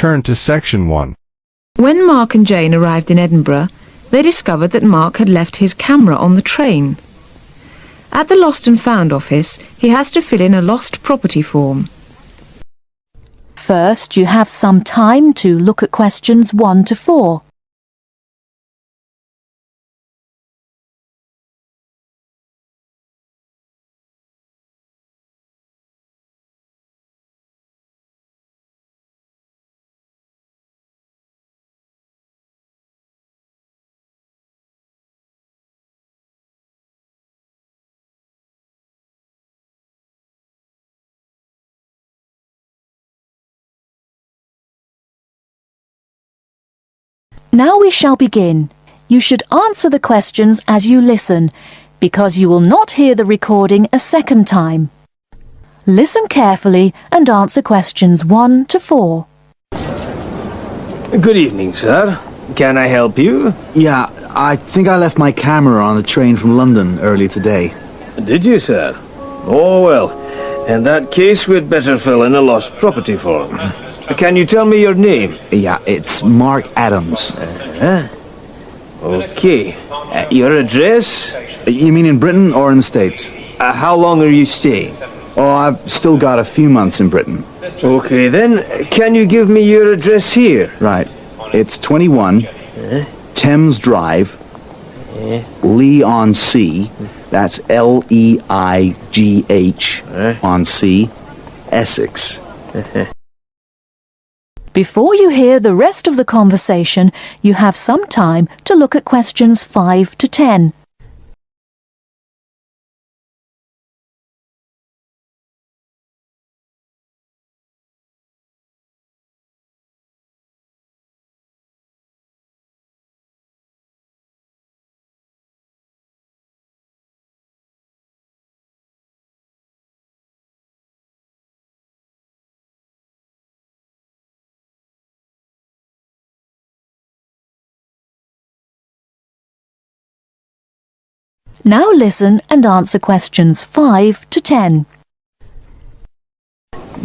turn to section 1. When Mark and Jane arrived in Edinburgh, they discovered that Mark had left his camera on the train. At the Lost and Found office, he has to fill in a lost property form. First, you have some time to look at questions 1 to 4. Now we shall begin. You should answer the questions as you listen, because you will not hear the recording a second time. Listen carefully and answer questions 1 to 4. Good evening, sir. Can I help you? Yeah, I think I left my camera on the train from London earlier today. Did you, sir? Oh, well. In that case, we'd better fill in a lost property form. Can you tell me your name? Yeah, it's Mark Adams. Okay. Your address? You mean in Britain or in the States? How long are you staying? Oh, I've still got a few months in Britain. Okay, then. Can you give me your address here? Right. It's 21 Thames Drive, Leigh-on-Sea. That's Leigh on Sea, Essex. Before you hear the rest of the conversation, you have some time to look at questions 5 to 10. Now listen and answer questions 5 to 10.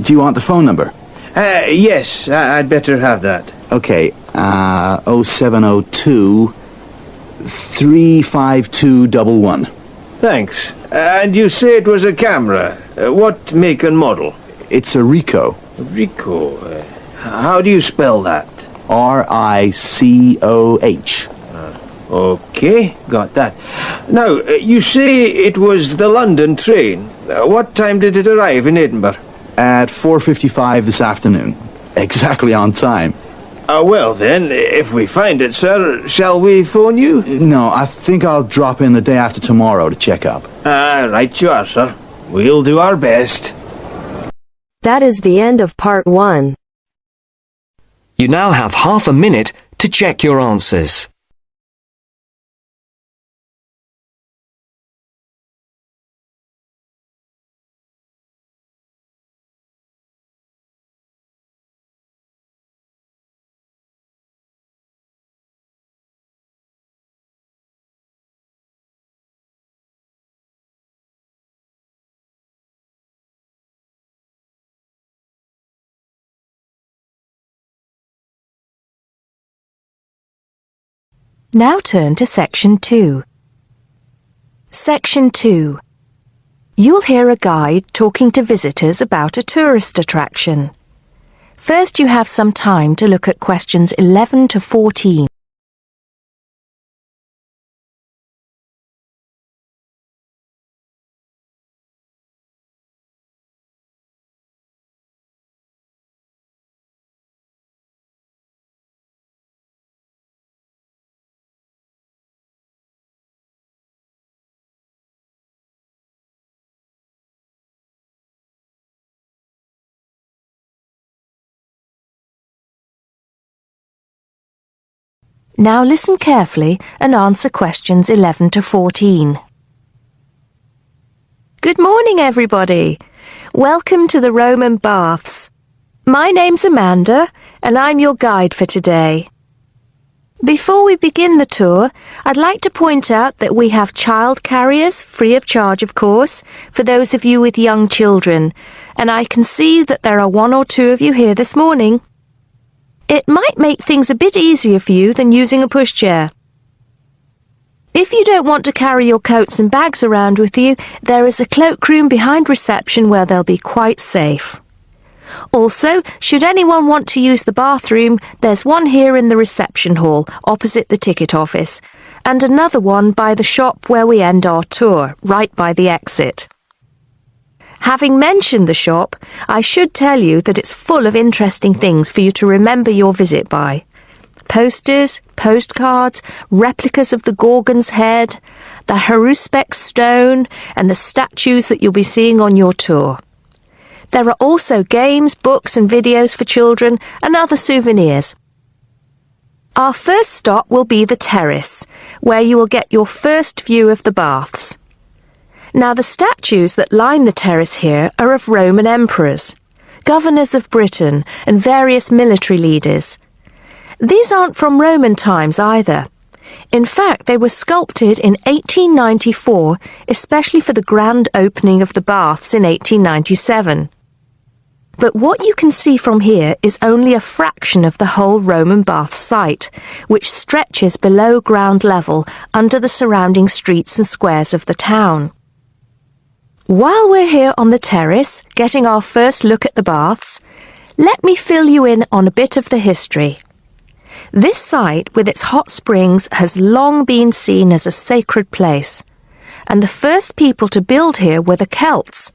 Do you want the phone number? Yes, I'd better have that. Okay, 0702 35211. Thanks. And you say it was a camera. What make and model? It's a Ricoh. Ricoh. How do you spell that? Ricoh. Okay, got that. Now, you say it was the London train. What time did it arrive in Edinburgh? At 4:55 this afternoon. Exactly on time. Well then, if we find it, sir, shall we phone you? No, I think I'll drop in the day after tomorrow to check up. Right you are, sir. We'll do our best. That is the end of part 1. You now have half a minute to check your answers. Now turn to Section 2. Section 2. You'll hear a guide talking to visitors about a tourist attraction. First, you have some time to look at questions 11 to 14. Now listen carefully and answer questions 11 to 14. Good morning, everybody. Welcome to the Roman Baths. My name's Amanda, and I'm your guide for today. Before we begin the tour, I'd like to point out that we have child carriers, free of charge, of course, for those of you with young children, and I can see that there are 1 or 2 of you here this morning. It might make things a bit easier for you than using a pushchair. If you don't want to carry your coats and bags around with you, there is a cloakroom behind reception where they'll be quite safe. Also, should anyone want to use the bathroom, there's one here in the reception hall, opposite the ticket office, and another one by the shop where we end our tour, right by the exit. Having mentioned the shop, I should tell you that it's full of interesting things for you to remember your visit by. Posters, postcards, replicas of the Gorgon's head, the Haruspex stone, and the statues that you'll be seeing on your tour. There are also games, books and videos for children and other souvenirs. Our first stop will be the terrace, where you will get your first view of the baths. Now, the statues that line the terrace here are of Roman emperors, governors of Britain and various military leaders. These aren't from Roman times either. In fact, they were sculpted in 1894, especially for the grand opening of the baths in 1897. But what you can see from here is only a fraction of the whole Roman bath site, which stretches below ground level under the surrounding streets and squares of the town. While we're here on the terrace, getting our first look at the baths, let me fill you in on a bit of the history. This site, with its hot springs, has long been seen as a sacred place, and the first people to build here were the Celts,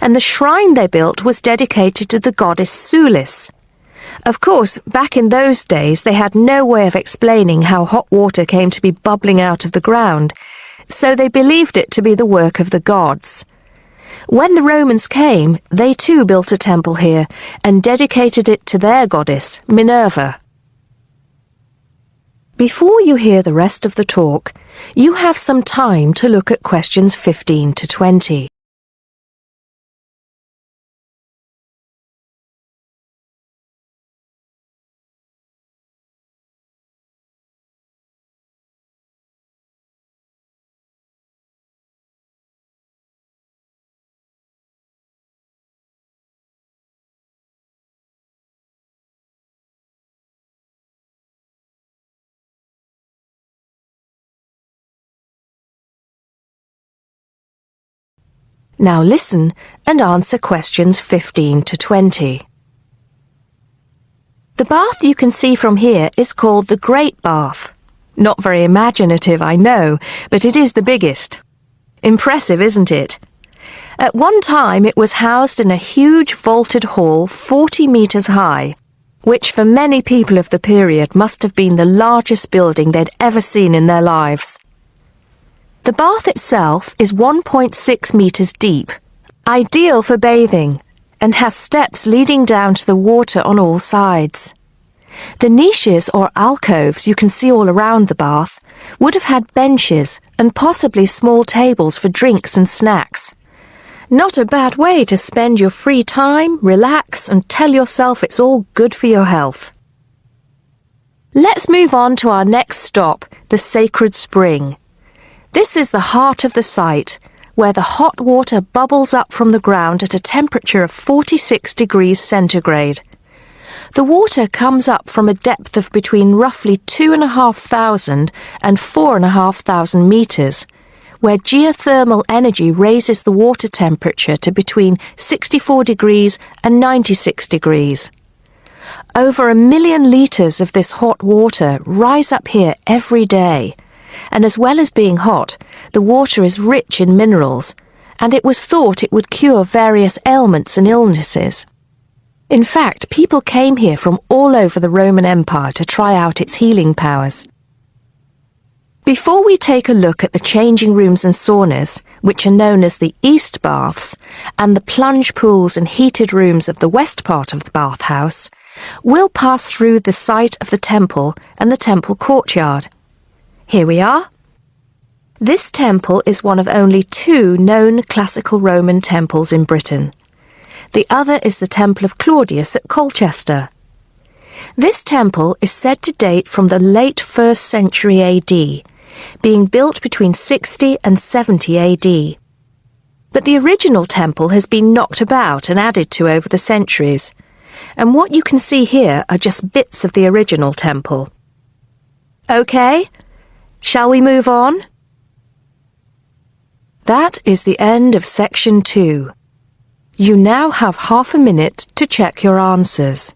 and the shrine they built was dedicated to the goddess Sulis. Of course, back in those days they had no way of explaining how hot water came to be bubbling out of the ground, so they believed it to be the work of the gods. When the Romans came, they too built a temple here and dedicated it to their goddess, Minerva. Before you hear the rest of the talk, you have some time to look at questions 15 to 20. Now listen and answer questions 15 to 20. The bath you can see from here is called the Great Bath. Not very imaginative, I know, but it is the biggest. Impressive, isn't it? At one time it was housed in a huge vaulted hall 40 metres high, which for many people of the period must have been the largest building they'd ever seen in their lives. The bath itself is 1.6 metres deep, ideal for bathing, and has steps leading down to the water on all sides. The niches or alcoves you can see all around the bath would have had benches and possibly small tables for drinks and snacks. Not a bad way to spend your free time, relax, and tell yourself it's all good for your health. Let's move on to our next stop, the Sacred Spring. This is the heart of the site, where the hot water bubbles up from the ground at a temperature of 46 degrees centigrade. The water comes up from a depth of between roughly 2,500 and 4,500 metres, where geothermal energy raises the water temperature to between 64 degrees and 96 degrees. Over 1 million litres of this hot water rise up here every day. And as well as being hot, the water is rich in minerals, and it was thought it would cure various ailments and illnesses. In fact, people came here from all over the Roman Empire to try out its healing powers. Before we take a look at the changing rooms and saunas, which are known as the East Baths, and the plunge pools and heated rooms of the west part of the bathhouse, we'll pass through the site of the temple and the temple courtyard. Here we are. This temple is one of only 2 known classical Roman temples in Britain. The other is the Temple of Claudius at Colchester. This temple is said to date from the late 1st century AD, being built between 60 and 70 AD. But the original temple has been knocked about and added to over the centuries, and what you can see here are just bits of the original temple. OK, shall we move on? That is the end of section 2. You now have half a minute to check your answers.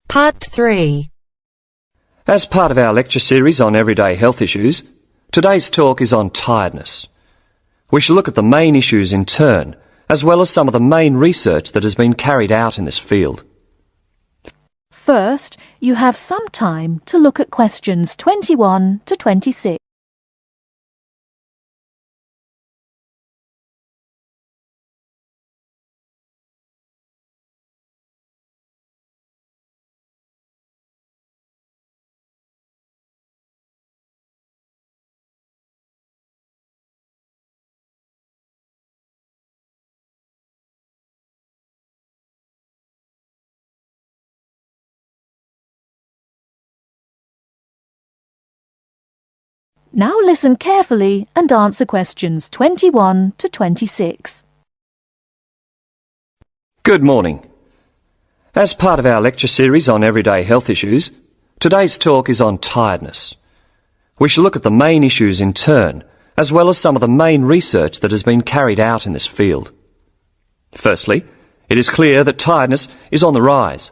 Part 3. As part of our lecture series on everyday health issues, today's talk is on tiredness. We shall look at the main issues in turn, as well as some of the main research that has been carried out in this field. First, you have some time to look at questions 21 to 26. Now listen carefully and answer questions 21 to 26. Good morning. As part of our lecture series on everyday health issues, today's talk is on tiredness. We shall look at the main issues in turn, as well as some of the main research that has been carried out in this field. Firstly, it is clear that tiredness is on the rise.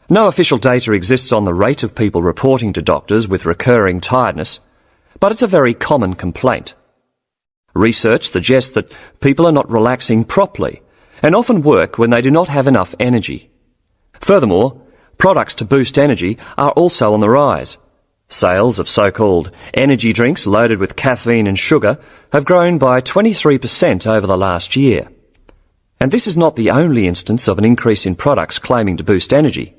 No official data exists on the rate of people reporting to doctors with recurring tiredness, but it's a very common complaint. Research suggests that people are not relaxing properly and often work when they do not have enough energy. Furthermore, products to boost energy are also on the rise. Sales of so-called energy drinks loaded with caffeine and sugar have grown by 23% over the last year. And this is not the only instance of an increase in products claiming to boost energy.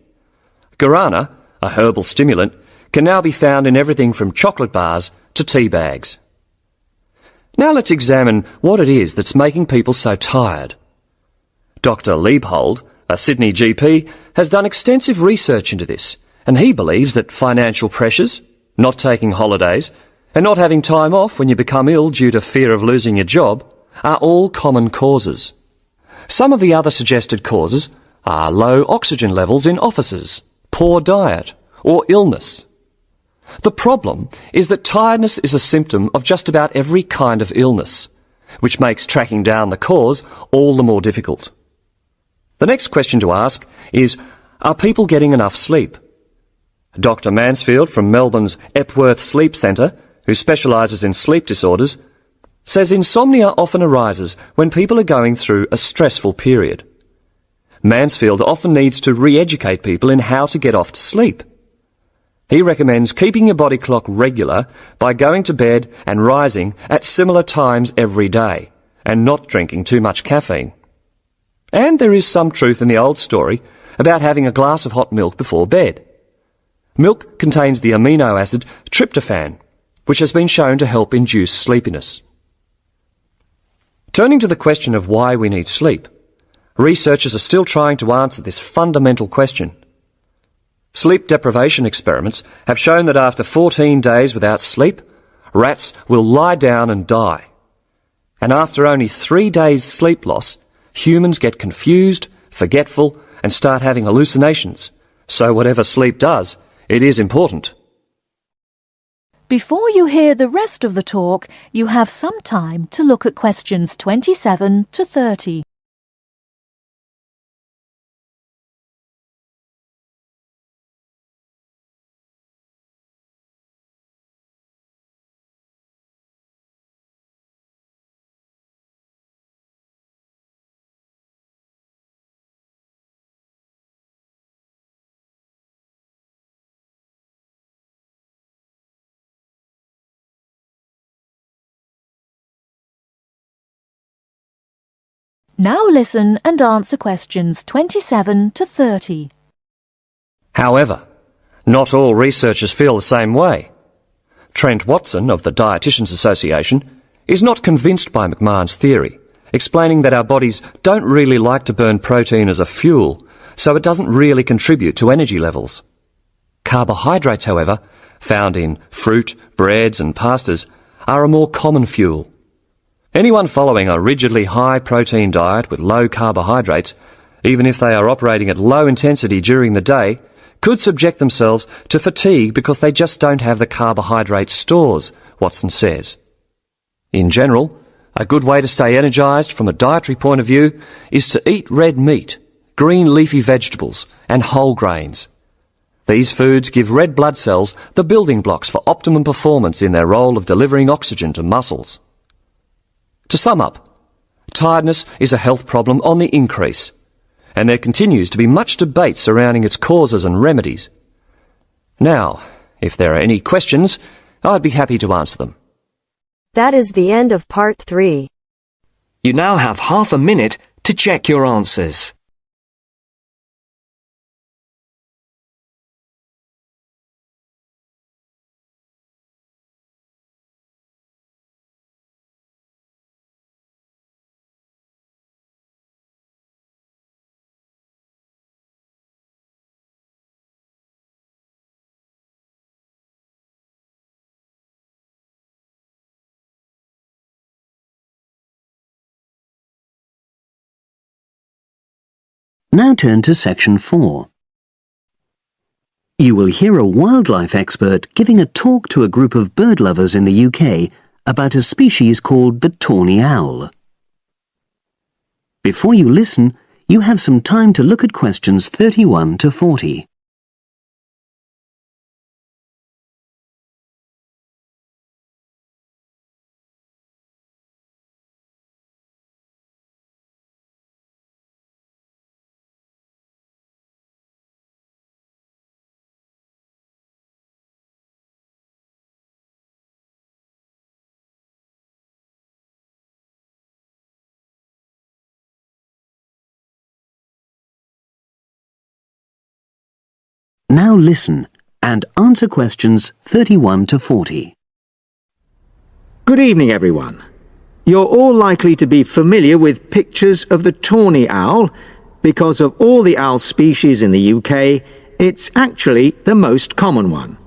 Guarana, a herbal stimulant, can now be found in everything from chocolate bars to tea bags. Now let's examine what it is that's making people so tired. Dr. Liebhold, a Sydney GP, has done extensive research into this, and he believes that financial pressures, not taking holidays, and not having time off when you become ill due to fear of losing your job are all common causes. Some of the other suggested causes are low oxygen levels in offices, poor diet, or illness. The problem is that tiredness is a symptom of just about every kind of illness, which makes tracking down the cause all the more difficult. The next question to ask is, are people getting enough sleep? Dr. Mansfield from Melbourne's Epworth Sleep Centre, who specialises in sleep disorders, says insomnia often arises when people are going through a stressful period. Mansfield often needs to re-educate people in how to get off to sleep. He recommends keeping your body clock regular by going to bed and rising at similar times every day, and not drinking too much caffeine. And there is some truth in the old story about having a glass of hot milk before bed. Milk contains the amino acid tryptophan, which has been shown to help induce sleepiness. Turning to the question of why we need sleep, researchers are still trying to answer this fundamental question. Sleep deprivation experiments have shown that after 14 days without sleep, rats will lie down and die. And after only 3 days sleep loss, humans get confused, forgetful, and start having hallucinations. So whatever sleep does, it is important. Before you hear the rest of the talk, you have some time to look at questions 27 to 30. Now listen and answer questions 27 to 30. However, not all researchers feel the same way. Trent Watson of the Dietitians Association is not convinced by McMahon's theory, explaining that our bodies don't really like to burn protein as a fuel, so it doesn't really contribute to energy levels. Carbohydrates, however, found in fruit, breads and pastas, are a more common fuel. Anyone following a rigidly high-protein diet with low carbohydrates, even if they are operating at low intensity during the day, could subject themselves to fatigue because they just don't have the carbohydrate stores, Watson says. In general, a good way to stay energised from a dietary point of view is to eat red meat, green leafy vegetables and whole grains. These foods give red blood cells the building blocks for optimum performance in their role of delivering oxygen to muscles. To sum up, tiredness is a health problem on the increase, and there continues to be much debate surrounding its causes and remedies. Now, if there are any questions, I'd be happy to answer them. That is the end of part 3. You now have half a minute to check your answers. Now turn to section 4. You will hear a wildlife expert giving a talk to a group of bird lovers in the UK about a species called the tawny owl. Before you listen, you have some time to look at questions 31 to 40. Now listen and answer questions 31 to 40. Good evening, everyone. You're all likely to be familiar with pictures of the tawny owl. Because of all the owl species in the UK, it's actually the most common one.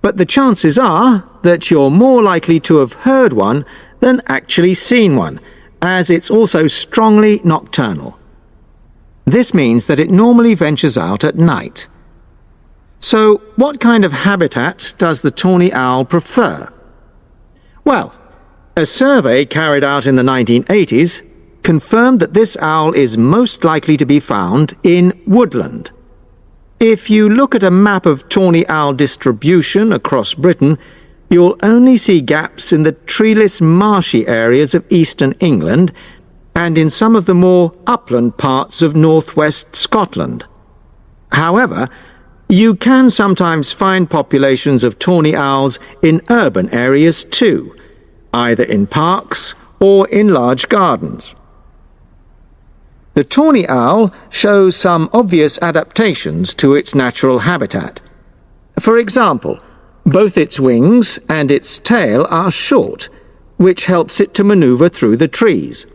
But the chances are that you're more likely to have heard one than actually seen one, as it's also strongly nocturnal. This means that it normally ventures out at night. So, what kind of habitat does the tawny owl prefer? Well, a survey carried out in the 1980s confirmed that this owl is most likely to be found in woodland. If you look at a map of tawny owl distribution across Britain, you'll only see gaps in the treeless marshy areas of eastern England and in some of the more upland parts of northwest Scotland. However, you can sometimes find populations of tawny owls in urban areas too, either in parks or in large gardens. The tawny owl shows some obvious adaptations to its natural habitat. For example, both its wings and its tail are short, which helps it to maneuver through the trees.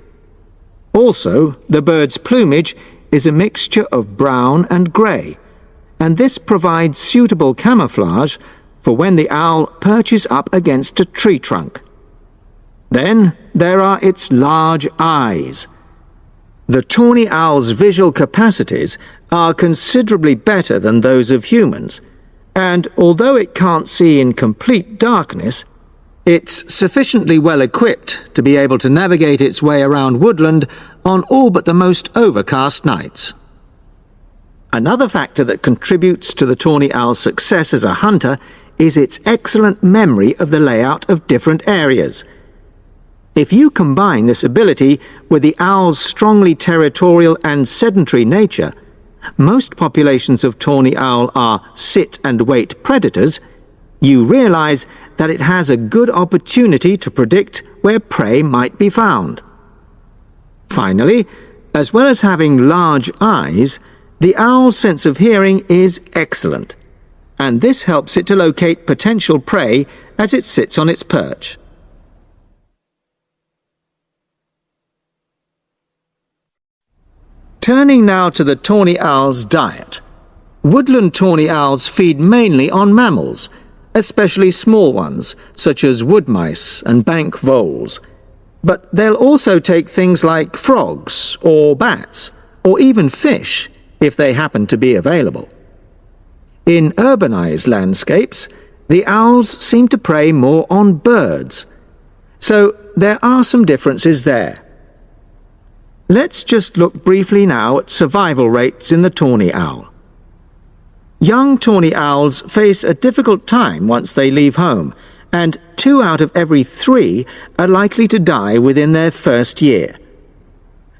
Also, the bird's plumage is a mixture of brown and grey, and this provides suitable camouflage for when the owl perches up against a tree trunk. Then there are its large eyes. The tawny owl's visual capacities are considerably better than those of humans, and although it can't see in complete darkness, it's sufficiently well equipped to be able to navigate its way around woodland on all but the most overcast nights. Another factor that contributes to the tawny owl's success as a hunter is its excellent memory of the layout of different areas. If you combine this ability with the owl's strongly territorial and sedentary nature, most populations of tawny owl are sit-and-wait predators, you realize that it has a good opportunity to predict where prey might be found. Finally, as well as having large eyes, The owl's sense of hearing is excellent, and this helps it to locate potential prey as it sits on its perch. Turning now to the tawny owl's diet. Woodland tawny owls feed mainly on mammals, especially small ones, such as wood mice and bank voles. But they'll also take things like frogs or bats, or even fish, if they happen to be available. In urbanized landscapes, the owls seem to prey more on birds. So there are some differences there. Let's just look briefly now at survival rates in the tawny owl. Young tawny owls face a difficult time once they leave home, and 2 out of every 3 are likely to die within their first year.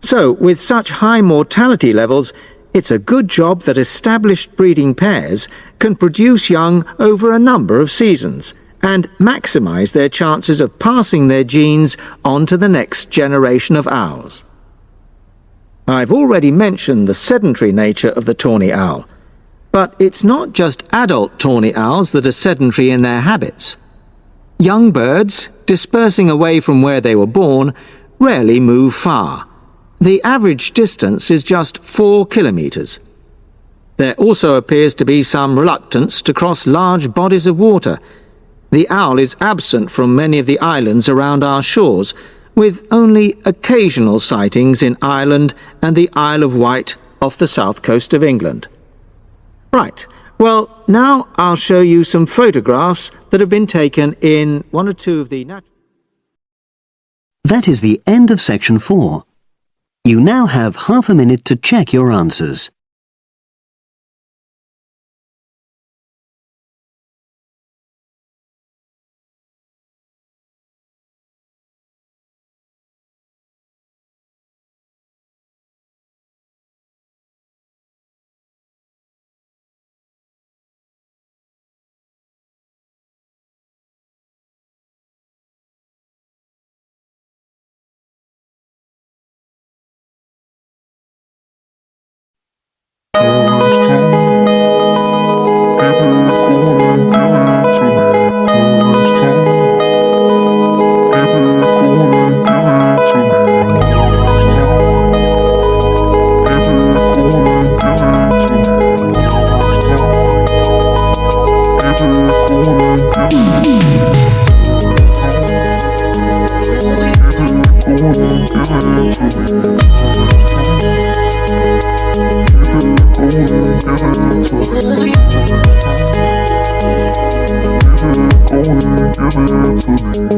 So, with such high mortality levels, it's a good job that established breeding pairs can produce young over a number of seasons and maximize their chances of passing their genes on to the next generation of owls. I've already mentioned the sedentary nature of the tawny owl, but it's not just adult tawny owls that are sedentary in their habits. Young birds, dispersing away from where they were born, rarely move far. The average distance is just 4 kilometers. There also appears to be some reluctance to cross large bodies of water. The owl is absent from many of the islands around our shores, with only occasional sightings in Ireland and the Isle of Wight off the south coast of England. Right, well, now I'll show you some photographs that have been taken in 1 or 2 of the natural... That is the end of section 4. You now have half a minute to check your answers. Give it to me.